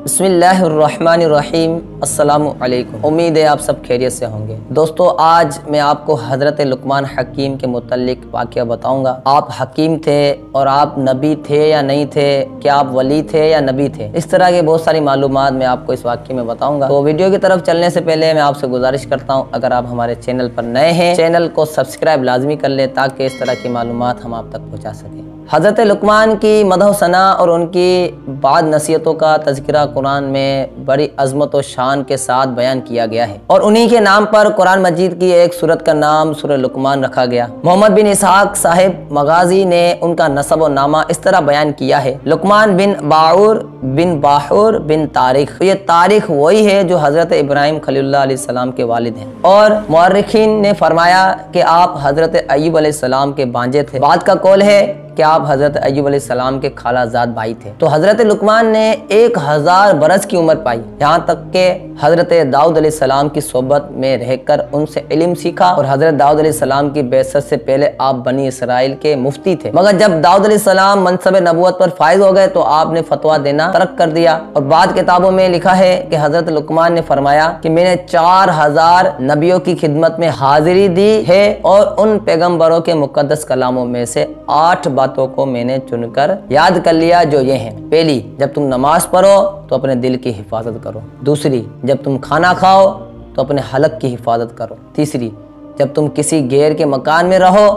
बिस्मिल्लाहिर्रहमानिर्रहीम। अस्सलामु अलैकुम। उम्मीद है आप सब खैरियत से होंगे। दोस्तों, आज मैं आपको हज़रत लुक़मान हकीम के मुतल्लिक़ वाक़या बताऊंगा। आप हकीम थे और आप नबी थे या नहीं थे, क्या आप वली थे या नबी थे, इस तरह के बहुत सारी मालूमात मैं आपको इस वाक़े में बताऊंगा। तो वीडियो की तरफ चलने से पहले मैं आपसे गुजारिश करता हूँ, अगर आप हमारे चैनल पर नए हैं, चैनल को सब्सक्राइब लाजमी कर लें ताकि इस तरह की मालूमात हम आप तक पहुँचा सकें। हज़रत लुक़मान की मदह सना और उनकी बाद नसीहतों का तज़किरा कुरान में बड़ी अज़मत और शान के साथ बयान किया गया है और उन्हीं के नाम पर कुरान मजीद की एक सूरत का नाम सूरह लुक़मान रखा गया। मोहम्मद बिन इसहाक़ साहिब मगाज़ी ने उनका नसब और नामा इस तरह बयान किया है, लुक़मान बिन बाउर बिन बाहुर बिन तारिख। ये तारिख वही है जो हज़रत इब्राहीम खलीलुल्लाह अलैहिस्सलाम के वालिद हैं और मुअर्रिखीन ने फरमाया कि आप हज़रत अय्यूब अलैहिस्सलाम के भांजे थे। बाद का कौल है कि आप हज़रत अय्यूब अलैहिस्सलाम के खालाजाद भाई थे। तो हज़रत लुक़मान ने 1000 बरस की उम्र पाई, यहाँ तक के हज़रत दाऊद अलैहिस्सलाम की सोबत में रहकर उनसे इल्म सीखा और हज़रत दाऊद अलैहिस्सलाम की बेअसत से पहले आप बनी इसराइल के मुफ्ती थे। मगर जब दाऊद अलैहिस्सलाम मनसब नबुवत पर फायज हो गए तो आपने फतवा देना तर्क कर दिया। और बाद किताबों में लिखा है कि हज़रत लुक़मान ने फरमाया कि मैंने 4000 नबियों की खिदमत में हाजिरी दी है और उन पैगम्बरों के मुक़द्दस कलामों में से 8 बातों को मैंने चुनकर याद कर लिया, जो ये हैं। पहली, जब तुम नमाज पढ़ो तो अपने दिल की हिफाजत करो। दूसरी, जब तुम खाना खाओ तो अपने हलक की हिफाजत करो। तीसरी, जब तुम किसी गैर के मकान में रहो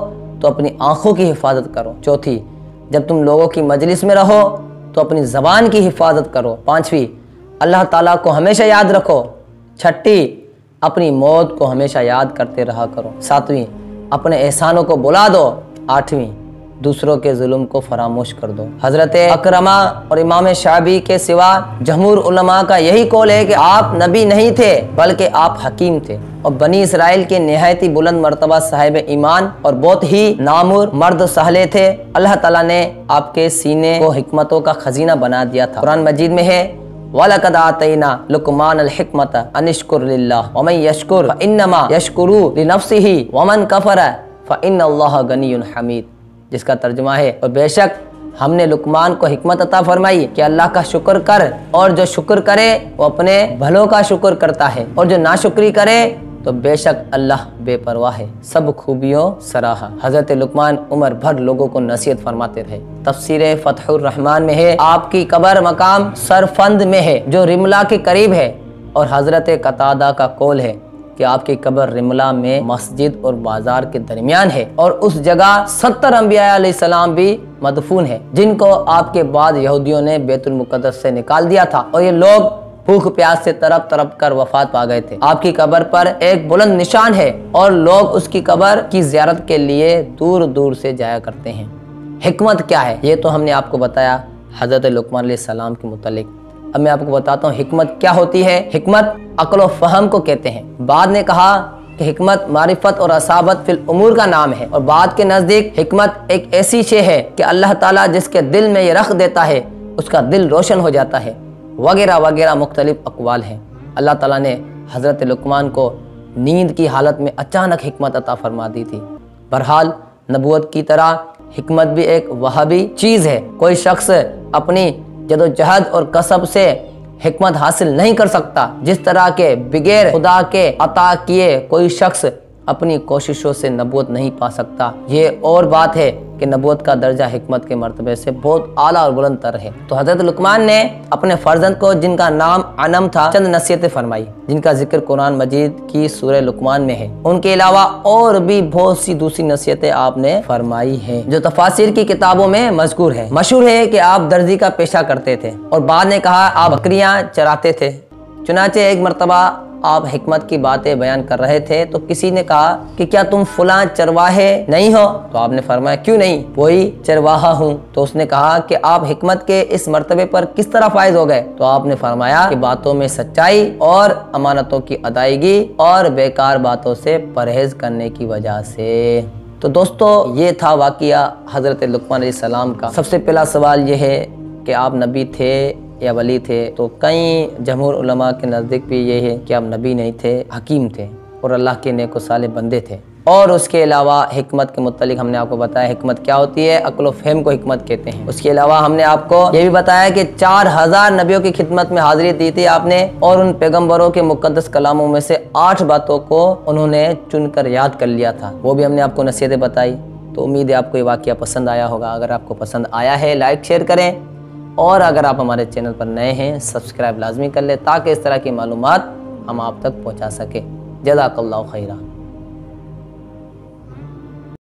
तो अपनी आंखों की हिफाजत करो। चौथी, जब तुम लोगों की मजलिस में रहो तो अपनी ज़बान की हिफाजत करो। पांचवी, अल्लाह ताला को हमेशा याद रखो। छठी, अपनी मौत को हमेशा याद करते रहा करो। सातवीं, अपने एहसानों को बुला दो। आठवीं, दूसरों के जुल्म को फरामोश कर दो। हज़रत अकरमा और इमाम शाबी के सिवा जमहूर उलमा का यही कौल है कि आप नबी नहीं थे बल्कि आप हकीम थे और बनी इसराइल के निहायत ही बुलंद मर्तबा साहिब ईमान और बहुत ही नामुर मर्द सहले थे। अल्लाह ताला ने आपके सीने को हिकमतों का खजीना बना दिया था। कुरान मजीद में है, वलक़द आतैना लुक़मान अल हिकमत अनिश्कुर लिल्लाह व मन यशकुर फइन्नमा यशकुरु लिनफ्सिही व मन कफ़र फइन्नल्लाह गनियुन हमीद, जिसका तर्जुमा है, और बेशक हमने लुक़मान को हिकमत अता फरमाई कि अल्लाह का शुक्र कर, और जो शुक्र करे वो अपने भलों का शुक्र करता है, और जो नाशुक्री करे तो बेशक अल्लाह बेपरवाह है, सब खूबियों सराहा। हज़रत लुक़मान उम्र भर लोगों को नसीहत फरमाते रहे। तफसीर फ़तहुर रहमान में है, आपकी कब्र मकाम सरफंद में है जो रिमला के करीब है, और हज़रत कतादा का कौल है कि आपकी कब्र रिमला में मस्जिद और बाजार के दरमियान है और उस जगह 70 अंबिया अलैहिस्सलाम भी मदफून है, जिनको आपके बाद यहूदियों ने बैतुल मुक़द्दस से निकाल दिया था और ये लोग भूख प्यास से तड़प तड़प कर वफात पा गए थे। आपकी कब्र पर एक बुलंद निशान है और लोग उसकी कब्र की ज़ियारत के लिए दूर दूर से जाया करते हैं। हिकमत क्या है, ये तो हमने आपको बताया हज़रत लुक़मान अलैहिस्सलाम के मुतालिक। अब मैं आपको बताता हूँ हिकमत क्या होती है। हिकमत अक्ल व फ़हम को कहते हैं। बाद ने कहा कि हिकमत मारिफत और असाबत फिल उमूर का नाम है, और बाद के नज़दीक हिकमत एक ऐसी शे है कि अल्लाह ताला जिसके दिल में ये रख देता है उसका दिल रोशन हो जाता है, वगैरह वगैरह मुख्तलिफ अक़वाल हैं। अल्लाह ताला ने हज़रत लुक़मान को नींद की हालत में अचानक हिकमत अता फरमा दी थी। बहरहाल नबूवत की तरह हिकमत भी एक वहाबी चीज़ है। कोई शख्स अपनी जदोजहद और कसब से हिकमत हासिल नहीं कर सकता, जिस तरह के बगैर खुदा के अता किए कोई शख्स अपनी कोशिशों से नबूवत नहीं पा सकता। ये और बात है कि नबूवत का दर्जा हिकमत के मर्तबे से बहुत आला और बुलंद तर है। तो हज़रत लुक़मान ने अपने फ़र्जंद को, जिनका नाम अनम था, चंद नसीहतें फरमाई, जिनका जिक्र कुरान मजीद की सूरह लुक़मान में है। उनके अलावा और भी बहुत सी दूसरी नसीहतें आपने फरमाई हैं जो तफासिर की किताबों में मज़कूर है। मशहूर है कि आप दर्जी का पेशा करते थे और बाद ने कहा आप बकरियाँ चराते थे। चुनाचे एक मरतबा आप हिकमत की बातें बयान कर रहे थे तो किसी ने कहा कि क्या तुम फलां चरवाहे नहीं हो? तो आपने फरमाया क्यों नहीं, वही चरवाहा हूँ। तो उसने कहा कि आप हिकमत के इस मर्तबे पर किस तरह फायज हो गए? तो आपने फरमाया कि बातों में सच्चाई और अमानतों की अदायगी और बेकार बातों से परहेज करने की वजह से। तो दोस्तों, ये था वाक़िया हज़रत लुक़मान अलैहिस्सलाम का। सबसे पहला सवाल ये है कि आप नबी थे या वली थे? तो कई जमहूर उलमा के नज़दीक भी ये है कि आप नबी नहीं थे, हकीम थे और अल्लाह के नेक व साले बंदे थे। اور اس کے علاوہ حکمت کے متعلق ہم نے آپ کو بتایا حکمت کیا ہوتی ہے، عقل و فہم کو حکمت کہتے ہیں۔ اس کے علاوہ ہم نے آپ کو یہ بھی بتایا کہ 4000 نبیوں کی خدمت میں حاضری دی تھی آپ نے، اور ان پیغمبروں کے مقدس کلاموں میں سے 8 باتوں کو انہوں نے چن کر یاد کر لیا تھا، وہ بھی ہم نے آپ کو نصیحتیں بتائی۔ تو امید ہے آپ کو یہ واقعہ پسند آیا ہوگا۔ اگر آپ کو پسند آیا ہے لائک شیئر کریں، اور اگر آپ ہمارے چینل پر نئے ہیں سبسکرائب لازمی کر لیں، تاکہ اس طرح کی معلومات ہم آپ تک پہنچا سکیں۔ جزاک اللہ خیرہ۔